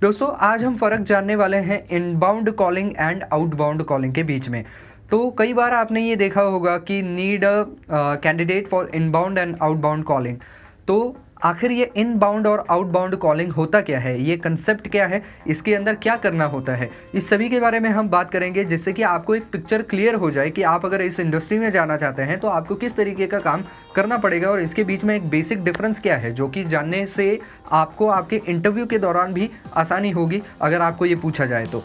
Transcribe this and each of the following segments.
दोस्तों आज हम फ़र्क जानने वाले हैं inbound calling and outbound calling के बीच में। तो कई बार आपने ये देखा होगा कि need a candidate for inbound and outbound calling. तो आखिर ये इनबाउंड और आउटबाउंड कॉलिंग होता क्या है, ये कंसेप्ट क्या है, इसके अंदर क्या करना होता है, इस सभी के बारे में हम बात करेंगे, जिससे कि आपको एक पिक्चर क्लियर हो जाए कि आप अगर इस इंडस्ट्री में जाना चाहते हैं तो आपको किस तरीके का काम करना पड़ेगा और इसके बीच में एक बेसिक डिफरेंस क्या है, जो कि जानने से आपको आपके इंटरव्यू के दौरान भी आसानी होगी अगर आपको ये पूछा जाए तो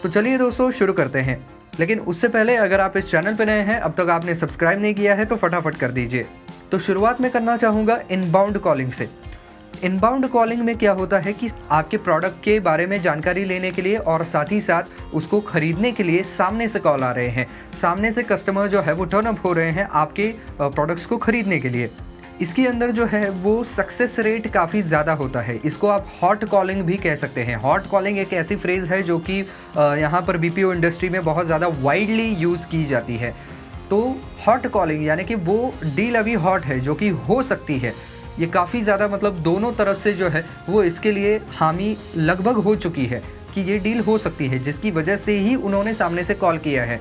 चलिए दोस्तों शुरू करते हैं। लेकिन उससे पहले अगर आप इस चैनल पर नए हैं, अब तक आपने सब्सक्राइब नहीं किया है तो फटाफट कर दीजिए। तो शुरुआत में करना चाहूँगा इनबाउंड कॉलिंग से। इनबाउंड कॉलिंग में क्या होता है कि आपके प्रोडक्ट के बारे में जानकारी लेने के लिए और साथ ही साथ उसको खरीदने के लिए सामने से कॉल आ रहे हैं, सामने से कस्टमर जो है वो टर्न अप हो रहे हैं आपके प्रोडक्ट्स को खरीदने के लिए। इसके अंदर जो है वो सक्सेस रेट काफ़ी ज़्यादा होता है। इसको आप हॉट कॉलिंग भी कह सकते हैं। हॉट कॉलिंग एक ऐसी फ्रेज़ है जो कि यहाँ पर बीपीओ इंडस्ट्री में बहुत ज़्यादा वाइडली यूज़ की जाती है। तो हॉट कॉलिंग यानी कि वो डील अभी हॉट है जो कि हो सकती है, ये काफ़ी ज़्यादा मतलब दोनों तरफ से जो है वो इसके लिए हामी लगभग हो चुकी है कि ये डील हो सकती है, जिसकी वजह से ही उन्होंने सामने से कॉल किया है।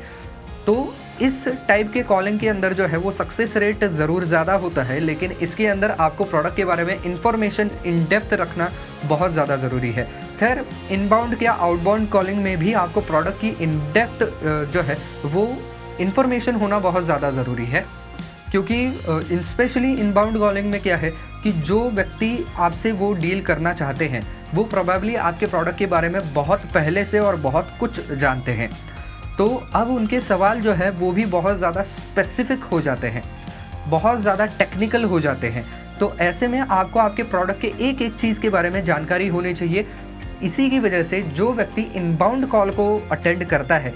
तो इस टाइप के कॉलिंग के अंदर जो है वो सक्सेस रेट ज़रूर ज़्यादा होता है, लेकिन इसके अंदर आपको प्रोडक्ट के बारे में इंफॉर्मेशन इन डेप्थ रखना बहुत ज़्यादा ज़रूरी है। खैर, इनबाउंड या आउटबाउंड कॉलिंग में भी आपको प्रोडक्ट की इन डेप्थ जो है वो इन्फॉर्मेशन होना बहुत ज़्यादा ज़रूरी है, क्योंकि स्पेशली इनबाउंड कॉलिंग में क्या है कि जो व्यक्ति आपसे वो डील करना चाहते हैं वो प्रोबेबली आपके प्रोडक्ट के बारे में बहुत पहले से और बहुत कुछ जानते हैं। तो अब उनके सवाल जो है वो भी बहुत ज़्यादा स्पेसिफिक हो जाते हैं, बहुत ज़्यादा टेक्निकल हो जाते हैं। तो ऐसे में आपको आपके प्रोडक्ट के एक एक चीज़ के बारे में जानकारी होनी चाहिए। इसी की वजह से जो व्यक्ति इनबाउंड कॉल को अटेंड करता है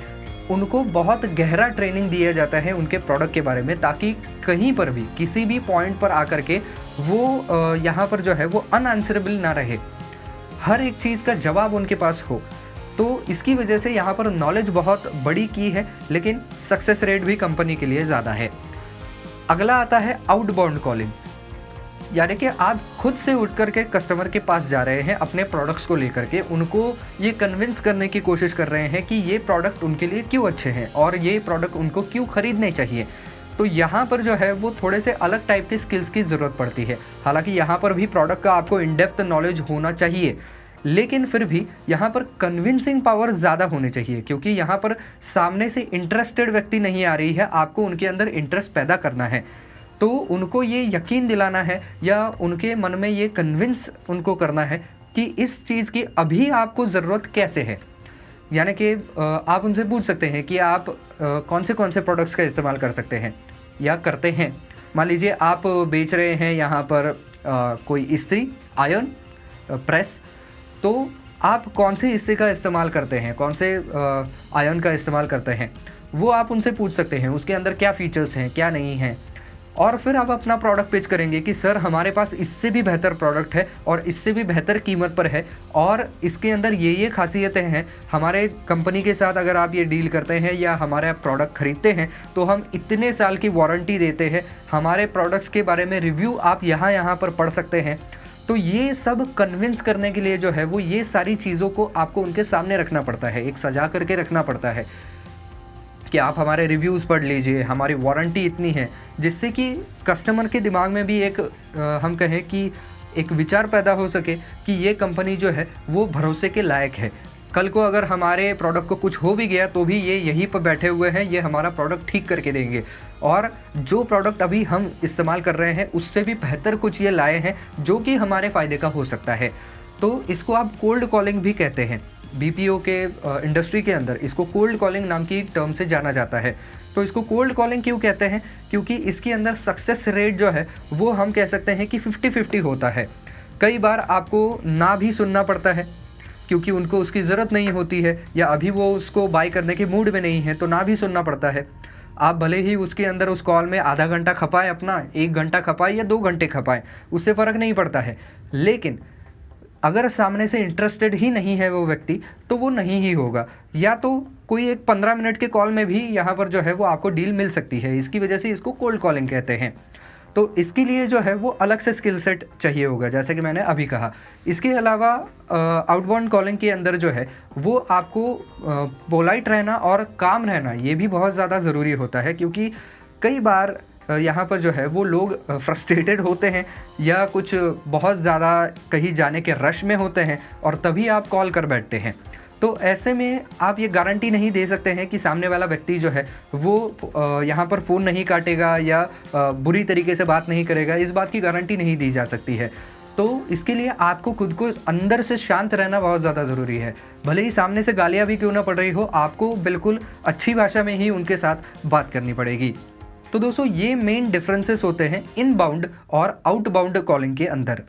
उनको बहुत गहरा ट्रेनिंग दिया जाता है उनके प्रोडक्ट के बारे में, ताकि कहीं पर भी किसी भी पॉइंट पर आकर के वो यहाँ पर जो है वो अनआंसरेबल ना रहे, हर एक चीज़ का जवाब उनके पास हो। तो इसकी वजह से यहाँ पर नॉलेज बहुत बड़ी की है, लेकिन सक्सेस रेट भी कंपनी के लिए ज़्यादा है। अगला आता है आउटबाउंड कॉलिंग, यानी कि आप खुद से उठ कर के कस्टमर के पास जा रहे हैं अपने प्रोडक्ट्स को लेकर के, उनको ये कन्विंस करने की कोशिश कर रहे हैं कि ये प्रोडक्ट उनके लिए क्यों अच्छे हैं और ये प्रोडक्ट उनको क्यों खरीदने चाहिए। तो यहाँ पर जो है वो थोड़े से अलग टाइप के स्किल्स की ज़रूरत पड़ती है। हालांकि यहाँ पर भी प्रोडक्ट का आपको इन डेप्थ नॉलेज होना चाहिए, लेकिन फिर भी यहाँ पर कन्विंसिंग पावर ज़्यादा होनी चाहिए, क्योंकि यहाँ पर सामने से इंटरेस्टेड व्यक्ति नहीं आ रही है, आपको उनके अंदर इंटरेस्ट पैदा करना है। तो उनको ये यकीन दिलाना है या उनके मन में ये कन्विंस उनको करना है कि इस चीज़ की अभी आपको ज़रूरत कैसे है। यानी कि आप उनसे पूछ सकते हैं कि आप कौन से प्रोडक्ट्स का इस्तेमाल कर सकते हैं या करते हैं। मान लीजिए आप बेच रहे हैं यहाँ पर कोई इस्त्री, आयरन, प्रेस, तो आप कौन से हिस्से का इस्तेमाल करते हैं, कौन से आयरन का इस्तेमाल करते हैं, वो आप उनसे पूछ सकते हैं। उसके अंदर क्या फ़ीचर्स हैं, क्या नहीं हैं, और फिर आप अपना प्रोडक्ट पेश करेंगे कि सर हमारे पास इससे भी बेहतर प्रोडक्ट है और इससे भी बेहतर कीमत पर है और इसके अंदर ये खासियतें हैं। हमारे कंपनी के साथ अगर आप ये डील करते हैं या हमारा प्रोडक्ट खरीदते हैं तो हम इतने साल की वारंटी देते हैं, हमारे प्रोडक्ट्स के बारे में रिव्यू आप यहाँ पर पढ़ सकते हैं। तो ये सब कन्विंस करने के लिए जो है वो ये सारी चीज़ों को आपको उनके सामने रखना पड़ता है, एक सजा करके रखना पड़ता है कि आप हमारे रिव्यूज़ पढ़ लीजिए, हमारी वारंटी इतनी है, जिससे कि कस्टमर के दिमाग में भी एक हम कहें कि एक विचार पैदा हो सके कि ये कंपनी जो है वो भरोसे के लायक है। कल को अगर हमारे प्रोडक्ट को कुछ हो भी गया तो भी ये यहीं पर बैठे हुए हैं, ये हमारा प्रोडक्ट ठीक करके देंगे और जो प्रोडक्ट अभी हम इस्तेमाल कर रहे हैं उससे भी बेहतर कुछ ये लाए हैं जो कि हमारे फ़ायदे का हो सकता है। तो इसको आप कोल्ड कॉलिंग भी कहते हैं। बीपीओ के इंडस्ट्री के अंदर इसको कोल्ड कॉलिंग नाम की टर्म से जाना जाता है। तो इसको कोल्ड कॉलिंग क्यों कहते हैं? क्योंकि इसके अंदर सक्सेस रेट जो है वो हम कह सकते हैं कि 50-50 होता है। कई बार आपको ना भी सुनना पड़ता है क्योंकि उनको उसकी ज़रूरत नहीं होती है या अभी वो उसको बाय करने के मूड में नहीं है, तो ना भी सुनना पड़ता है। आप भले ही उसके अंदर उस कॉल में आधा घंटा खपाएं, अपना 1 घंटा खपाएं या 2 घंटे खपाएं, उससे फ़र्क नहीं पड़ता है। लेकिन अगर सामने से इंटरेस्टेड ही नहीं है वो व्यक्ति तो वो नहीं ही होगा, या तो कोई एक 15 मिनट के कॉल में भी यहाँ पर जो है वो आपको डील मिल सकती है। इसकी वजह से इसको कोल्ड कॉलिंग कहते हैं। तो इसके लिए जो है वो अलग से स्किल सेट चाहिए होगा, जैसे कि मैंने अभी कहा। इसके अलावा आउटबाउंड कॉलिंग के अंदर जो है वो आपको पोलाइट रहना और काम रहना ये भी बहुत ज़्यादा ज़रूरी होता है, क्योंकि कई बार यहाँ पर जो है वो लोग फ्रस्ट्रेटेड होते हैं या कुछ बहुत ज़्यादा कहीं जाने के रश में होते हैं और तभी आप कॉल कर बैठते हैं। तो ऐसे में आप ये गारंटी नहीं दे सकते हैं कि सामने वाला व्यक्ति जो है वो यहाँ पर फ़ोन नहीं काटेगा या बुरी तरीके से बात नहीं करेगा, इस बात की गारंटी नहीं दी जा सकती है। तो इसके लिए आपको खुद को अंदर से शांत रहना बहुत ज़्यादा ज़रूरी है। भले ही सामने से गालियाँ भी क्यों ना पड़ रही हो, आपको बिल्कुल अच्छी भाषा में ही उनके साथ बात करनी पड़ेगी। तो दोस्तों ये मेन डिफरेंसेस होते हैं इनबाउंड और आउटबाउंड कॉलिंग के अंदर।